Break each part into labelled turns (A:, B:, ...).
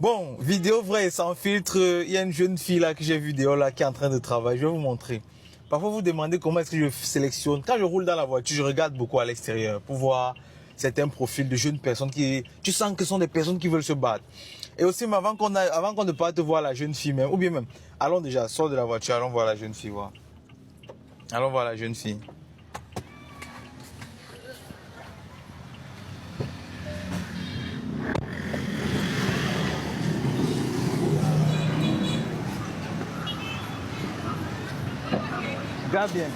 A: Bon, vidéo vraie et sans filtre, il y a une jeune fille là que j'ai vue dehors là qui est en train de travailler. Je vais vous montrer. Parfois, vous vous demandez comment est-ce que je sélectionne. Quand je roule dans la voiture, je regarde beaucoup à l'extérieur pour voir certains profils de jeunes personnes qui, tu sens que ce sont des personnes qui veulent se battre. Et aussi, mais avant qu'on ne parte voir la jeune fille même, ou bien même, allons déjà, sors de la voiture, allons voir la jeune fille, voir. Allons voir la jeune fille. Regarde bien.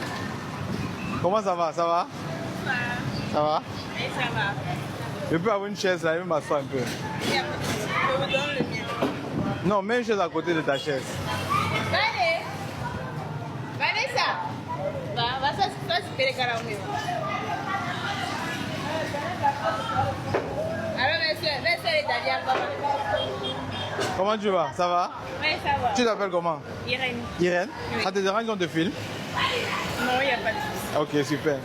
A: Comment ça va? Ça va? Ça va?
B: Oui, ça va.
A: Je peux avoir une chaise là, je vais m'asseoir un peu.
B: Je vous donne le mien.
A: Non, mets une chaise à côté de ta chaise.
B: Allez. Vanessa. Vas a super cara au meu. Alors, laisse-le Italia.
A: Comment tu vas? Ça va?
B: Oui, ça va.
A: Tu t'appelles comment?
B: Irène.
A: Irène?
B: Oui.
A: Ça te dérange qu'on te filme?
B: Non, il n'y a pas de souci.
A: Ok, super.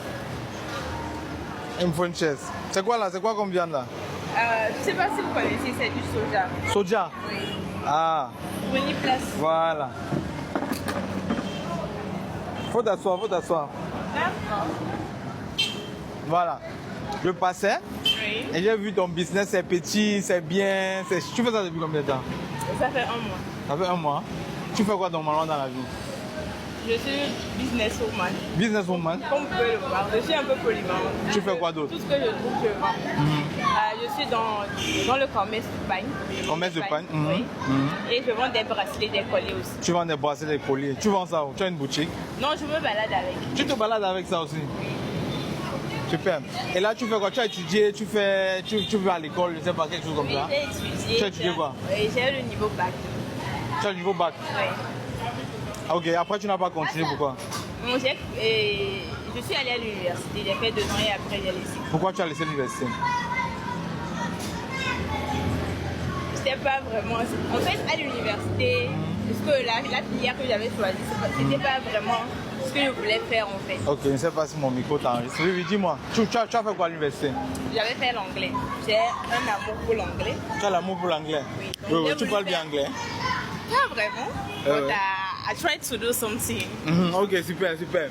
A: Il me faut une chaise. C'est quoi là? C'est quoi comme viande là?
B: Je ne sais pas si vous connaissez, c'est du soja.
A: Soja?
B: Oui.
A: Ah,
B: Prenez place.
A: voilà. Faut t'asseoir, faut t'asseoir.
B: D'accord.
A: Voilà. Je passais
B: Oui.
A: et j'ai vu ton business, c'est petit, c'est bien. Tu fais ça depuis combien de temps?
B: Ça fait un mois.
A: Ça fait un mois. Tu fais quoi normalement dans la vie?
B: Je suis businesswoman.
A: Businesswoman?
B: Comme vous pouvez le voir, je suis un peu polyvalente.
A: Tu fais quoi d'autre?
B: Tout ce que je trouve, je vends. Je suis dans le commerce de pagne.
A: Commerce de pagne?
B: Oui. Et je vends des bracelets, des colliers aussi.
A: Tu vends des bracelets, des colliers. Tu vends ça où? Tu as une boutique?
B: Non, je me balade avec.
A: Tu te balades avec ça aussi? Super. Et là, tu fais quoi? Tu as étudié, tu vas à l'école, je sais pas, quelque chose comme
B: Oui,
A: ça?
B: j'ai étudié.
A: Tu as étudié quoi?
B: Oui, j'ai le niveau bac.
A: Tu as le niveau bac?
B: Oui.
A: Ah, ok, après tu n'as pas continué, pourquoi?
B: Bon, je suis allée à l'université, j'ai fait 2 ans et après j'ai laissé.
A: Pourquoi tu as laissé l'université?
B: C'était pas vraiment. En fait, à l'université, parce que la filière que j'avais choisie, c'était pas vraiment ce que je voulais faire en fait.
A: Ok, je ne sais pas si mon micro t'enregistre. Oui, oui, dis-moi. Tu as fait quoi à l'université?
B: J'avais fait l'anglais. J'ai un amour pour l'anglais.
A: Tu as l'amour pour l'anglais?
B: Oui.
A: Oui, oui,
B: J'ai
A: tu
B: voulu
A: parles bien
B: faire-
A: anglais?
B: Pas vraiment.
A: Ouais.
B: But I tried to do something.
A: Ok, super, super.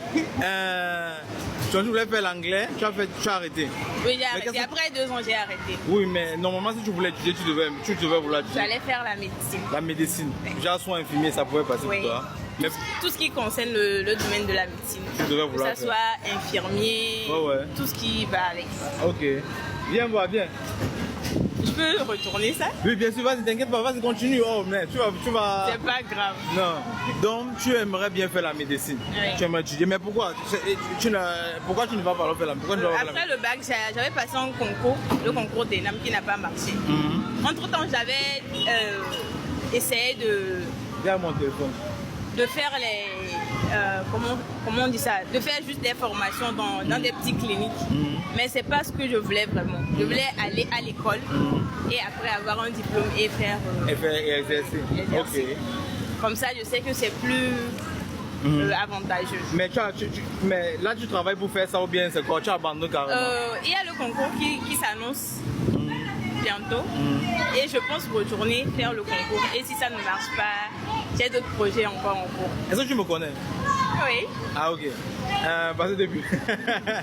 A: Tu voulais faire l'anglais, tu as arrêté.
B: Oui, j'ai
A: Mais
B: arrêté.
A: qu'est-ce que-
B: Après 2 ans, j'ai arrêté.
A: Oui, mais normalement, si tu voulais étudier, tu devais vouloir étudier.
B: J'allais faire la médecine.
A: La médecine. Genre soins infirmiers, ça pouvait passer
B: Oui.
A: pour toi. Mais
B: Tout ce qui concerne le domaine de la médecine.
A: tu devais
B: Que
A: vouloir
B: ça soit infirmier,
A: Ouais.
B: tout ce qui va avec.
A: Ok. Viens voir, viens.
B: Je peux retourner ça?
A: Oui, bien sûr, vas-y, t'inquiète pas, vas-y, continue. Oh, mais tu vas...
B: C'est pas grave.
A: Non. Donc, tu aimerais bien faire la médecine.
B: Oui.
A: Tu aimerais étudier. Mais pourquoi pourquoi tu ne vas pas faire la médecine?
B: Après le bac, j'avais passé un concours, le concours d'ENAM qui n'a pas marché. Entre temps, j'avais essayé
A: Viens mon téléphone.
B: de faire comment on dit ça? De faire juste des formations dans des petites cliniques. Mais c'est pas ce que je voulais vraiment. Je voulais aller à l'école et après avoir un diplôme et faire
A: Et faire exercer.
B: exercer.
A: Ok.
B: Comme ça, je sais que c'est plus avantageux.
A: Mais, mais là, tu travailles pour faire ça ou bien c'est quoi? Tu abandonnes carrément?
B: Il y a le concours qui s'annonce bientôt et je pense retourner faire le concours. Et si ça ne marche pas, j'ai d'autres projets encore en cours.
A: Est-ce que tu me connais?
B: Oui.
A: Ah, ok. Parce que depuis.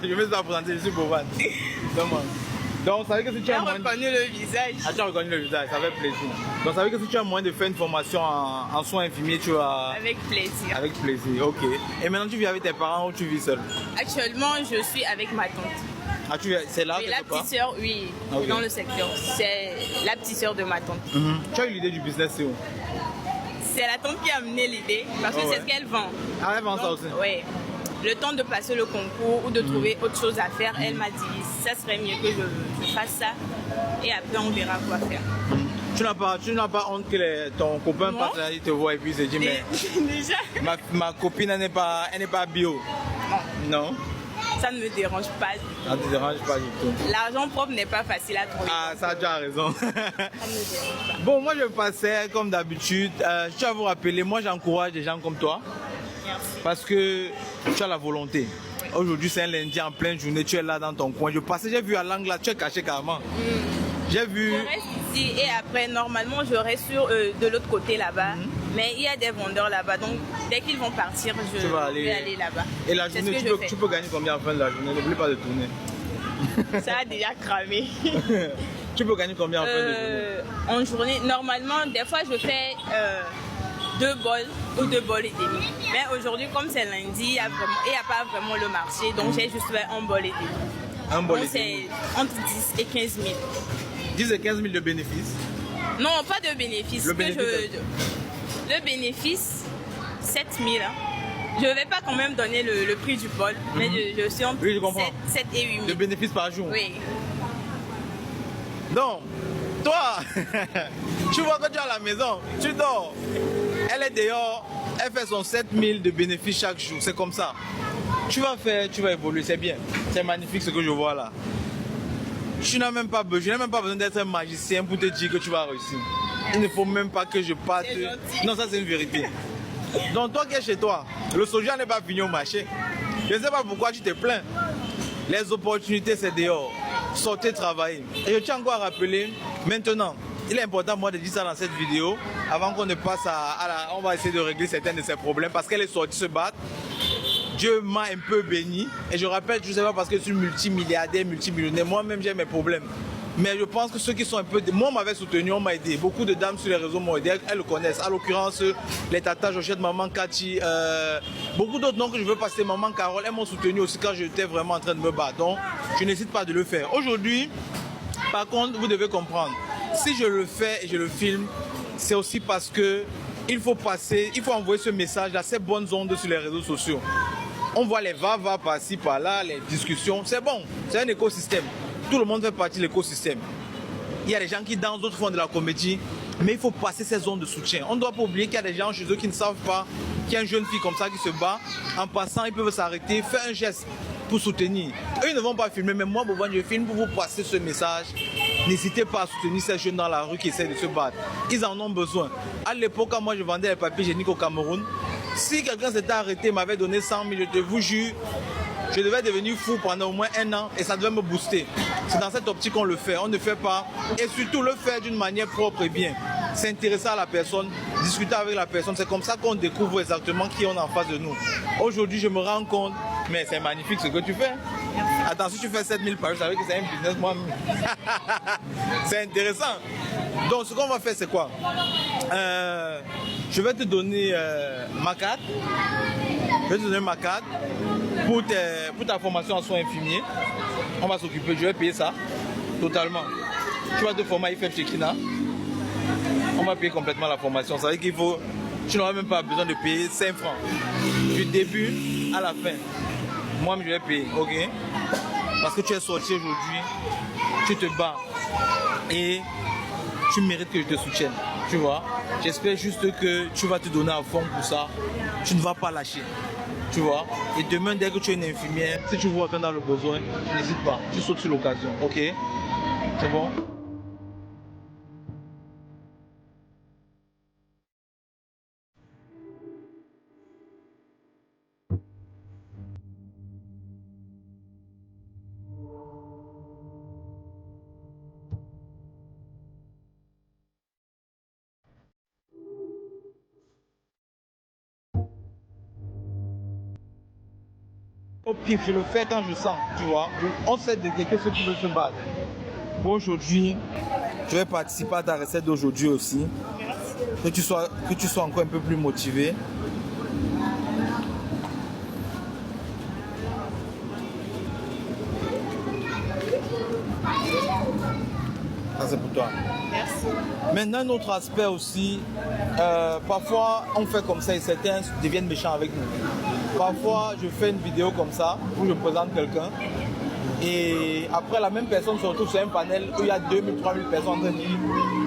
A: Je vais te présenter, je suis Bovan. Donc, ça veut dire que si tu
B: J'ai
A: as moyen.
B: reconnu le visage.
A: Ah, tu as reconnu le visage, ça fait plaisir. Donc, ça veut dire que si tu as moyen de faire une formation en soins infirmiers, tu vas.
B: Avec plaisir.
A: Avec plaisir, ok. Et maintenant, tu vis avec tes parents ou tu vis seul?
B: Actuellement, je suis avec ma tante.
A: Ah, c'est là
B: Oui,
A: quelque
B: la
A: part?
B: petite sœur, oui,
A: Ok.
B: dans le secteur. C'est la petite sœur de ma tante.
A: Tu as eu l'idée du business, c'est où?
B: C'est la tante qui a amené l'idée parce que
A: Oh,
B: c'est
A: ouais.
B: ce qu'elle vend.
A: Ah, elle vend ça aussi?
B: Oui. Le temps de passer le concours ou de trouver autre chose à faire, elle m'a dit ça serait mieux que je fasse ça et après on verra quoi faire.
A: Tu n'as pas honte que ton copain
B: Non.
A: passe là, il te voit et puis il se dit, mais
B: Déjà,
A: ma copine, elle n'est pas bio. Non?
B: ça ne me dérange pas.
A: Ça ne te dérange pas du tout.
B: L'argent propre n'est pas facile à trouver.
A: Ah, ça, tu as raison.
B: Ça ne me dérange pas.
A: Bon, moi, je passais comme d'habitude. Je tiens à vous rappeler, moi, j'encourage des gens comme toi
B: Merci.
A: parce que tu as la volonté. Aujourd'hui, c'est un lundi en pleine journée, tu es là dans ton coin. Je passais, j'ai vu à l'angle là, tu es caché carrément. J'ai vu.
B: Je reste ici. dit, et après, normalement, je reste de l'autre côté là-bas. Mais il y a des vendeurs là-bas. Donc, dès qu'ils vont partir, je vais aller là-bas.
A: Et la journée, tu peux gagner combien à la fin de la journée? N'oublie pas de tourner.
B: Ça a déjà cramé.
A: Tu peux gagner combien en fin de journée?
B: En journée, normalement, des fois, je fais 2 bols ou 2 bols et demi. Mais aujourd'hui, comme c'est lundi, il n'y a pas vraiment le marché. Donc, j'ai juste fait 1 bol et demi.
A: Un bol
B: donc, c'est entre 10 et 15 000.
A: 10 et 15 000 de bénéfices?
B: Non, pas de bénéfices. Le bénéfice, 7 000. Hein. Je ne vais pas quand même donner le prix du bol, mais je suis entre 7 et 8 000.
A: De bénéfices par jour?
B: Oui.
A: Donc, toi, tu vois que tu es à la maison, tu dors. Elle est dehors, elle fait son 7 000 de bénéfices chaque jour, c'est comme ça. Tu vas évoluer, c'est bien. C'est magnifique ce que je vois là. Je n'ai même pas besoin d'être un magicien pour te dire que tu vas réussir. Il ne faut même pas que je parte. Non, ça c'est une vérité. Donc toi qui es chez toi, le soja n'est pas fini au marché. Je ne sais pas pourquoi tu te plains. Les opportunités c'est dehors. Sortez travailler. Et je tiens encore à rappeler, maintenant, il est important moi de dire ça dans cette vidéo, avant qu'on ne passe on va essayer de régler certains de ces problèmes, parce qu'elle est sortie se battre. Dieu m'a un peu béni. Et je rappelle, je ne sais pas parce que je suis multimilliardaire, multimillionnaire, moi-même j'ai mes problèmes. Mais je pense que ceux qui sont un peu... Moi, on m'avait soutenu, on m'a aidé. Beaucoup de dames sur les réseaux m'ont aidé, elles le connaissent. À l'occurrence, les Tata Jochette, Maman Cathy, beaucoup d'autres noms que je veux passer, Maman Carole, elles m'ont soutenu aussi quand j'étais vraiment en train de me battre. Donc, je n'hésite pas de le faire. Aujourd'hui, par contre, vous devez comprendre, si je le fais et je le filme, c'est aussi parce que il faut envoyer ce message à ces bonnes ondes sur les réseaux sociaux. On voit les va-va par-ci, par-là, les discussions. C'est bon, c'est un écosystème. Tout le monde fait partie de l'écosystème. Il y a des gens qui dansent, d'autres font de la comédie. Mais il faut passer ces zones de soutien. On ne doit pas oublier qu'il y a des gens chez eux qui ne savent pas qu'il y a une jeune fille comme ça qui se bat. En passant, ils peuvent s'arrêter, faire un geste pour soutenir. Eux, ils ne vont pas filmer, mais moi, je filme pour vous passer ce message. N'hésitez pas à soutenir ces jeunes dans la rue qui essaient de se battre. Ils en ont besoin. À l'époque, quand moi je vendais les papiers hygiéniques au Cameroun, si quelqu'un s'était arrêté, m'avait donné 100 000, je vous jure, je devais devenir fou pendant au moins 1 an et ça devait me booster. C'est dans cette optique qu'on le fait. On ne fait pas, et surtout le faire d'une manière propre et bien. S'intéresser à la personne, discuter avec la personne, c'est comme ça qu'on découvre exactement qui on a en face de nous. Aujourd'hui, je me rends compte, mais c'est magnifique ce que tu fais. Attends, si tu fais 7 000 par jour, ça veut dire que c'est un business moi. C'est intéressant. Donc, ce qu'on va faire, c'est quoi? Je vais te donner ma carte. Je vais te donner ma carte pour ta formation en soins infirmiers. On va s'occuper, je vais payer ça totalement. Tu vas te former à IFF Chekina. On va payer complètement la formation. Ça veut dire tu n'auras même pas besoin de payer 5 francs. Du début à la fin. Moi, je vais payer, ok? Parce que tu es sorti aujourd'hui, tu te bats et tu mérites que je te soutienne. Tu vois? J'espère juste que tu vas te donner à fond pour ça. Tu ne vas pas lâcher. Tu vois? Et demain, dès que tu es une infirmière, si tu vois quelqu'un dans le besoin, n'hésite pas. Tu sautes sur l'occasion, ok? C'est bon? Au pif, je le fais quand je sens, tu vois. On sait de quelqu'un ceux qui veulent se battre. Bon, aujourd'hui, je vais participer à ta recette d'aujourd'hui aussi. Que tu sois encore un peu plus motivé. Ça, c'est pour toi.
B: Merci.
A: Maintenant, un autre aspect aussi, parfois on fait comme ça et certains deviennent méchants avec nous. Parfois, je fais une vidéo comme ça où je présente quelqu'un et après la même personne se retrouve sur un panel où il y a 2000, 3000 personnes en train de dire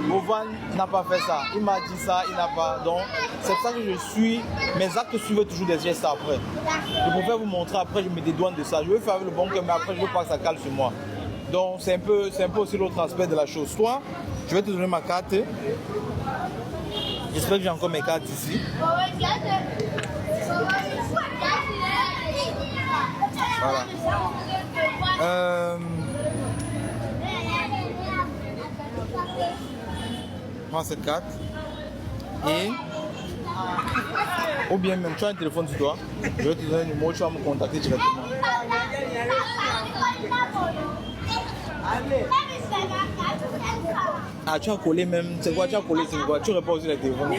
A: Bovan n'a pas fait ça, il m'a dit ça, il n'a pas. Donc, c'est pour ça que mes actes suivent toujours des gestes après. Je préfère vous montrer après, je me dédouane de ça. Je veux faire avec le bon cœur, mais après, je veux pas que ça cale sur moi. Donc, c'est un peu aussi l'autre aspect de la chose. Toi, je vais te donner ma carte. J'espère que j'ai encore mes cartes ici. Voilà. Prends cette carte. Et... Ou bien même, tu as un téléphone sur toi. Je vais te donner un numéro, tu vas me contacter directement. Ah, tu as collé même. C'est quoi? Tu as collé, c'est quoi? Tu réponds aussi les téléphones.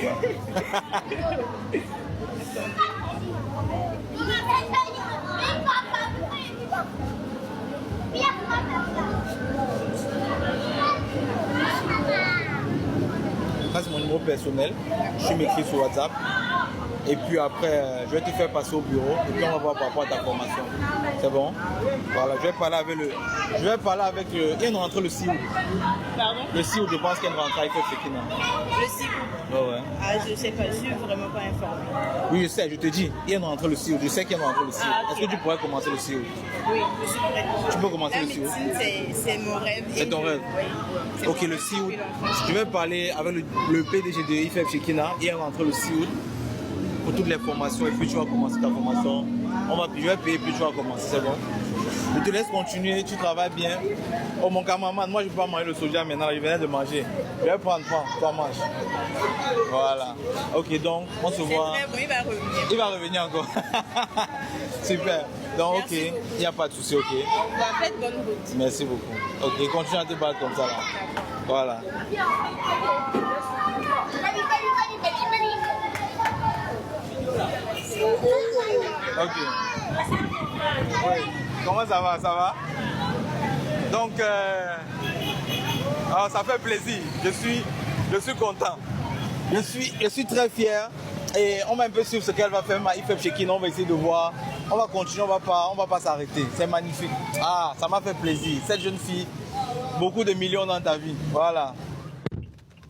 A: Ça, c'est mon numéro personnel. Je m'écris sur WhatsApp. Et puis après, je vais te faire passer au bureau. Et puis on va voir par rapport à ta formation. C'est bon? Voilà, je vais parler avec le... Il y a une rentrée le 6 août.
B: Pardon?
A: Le 6 août, je pense qu'il y a une rentrée avec Fekina.
B: Le 6 août.
A: Ouais.
B: Ah, je sais pas, je suis vraiment pas informée.
A: Oui, je sais, je te dis, il y a une rentrée le 6 août. Je sais qu'il y a une rentrée le 6 août.
B: Ah, okay.
A: Est-ce que tu pourrais commencer le 6 août?
B: Oui, je suis prête.
A: Tu peux commencer
B: La
A: le 6 août?
B: médecine, c'est mon rêve.
A: C'est ton rêve?
B: Oui.
A: Ok, le 6 août. Je vais parler avec le PDG de IFF Shekina. Il y a une rentrée le 6 août pour toutes les formations. Et puis tu vas commencer ta formation. Je vais payer, puis tu vas commencer, c'est bon? Je te laisse continuer, tu travailles bien. Oh mon cameraman, moi je ne peux pas manger le soja maintenant, je venais de manger. Je vais prendre, toi mange. Voilà. Ok, donc on se voit.
B: C'est très bon, il va revenir.
A: Il va revenir encore. Super. Donc ok, il n'y a pas de souci, ok.
B: Faites bonne route.
A: Merci beaucoup. Ok, continue à te battre comme ça là. Voilà. Ok. Oui. Comment ça va? Ça va? Donc, ça fait plaisir. Je suis content. Je suis très fier. Et on va un peu suivre ce qu'elle va faire, ma IFF Shekina. On va essayer de voir. On va continuer, on va pas s'arrêter. C'est magnifique. Ah, ça m'a fait plaisir. Cette jeune fille, beaucoup de millions dans ta vie. Voilà.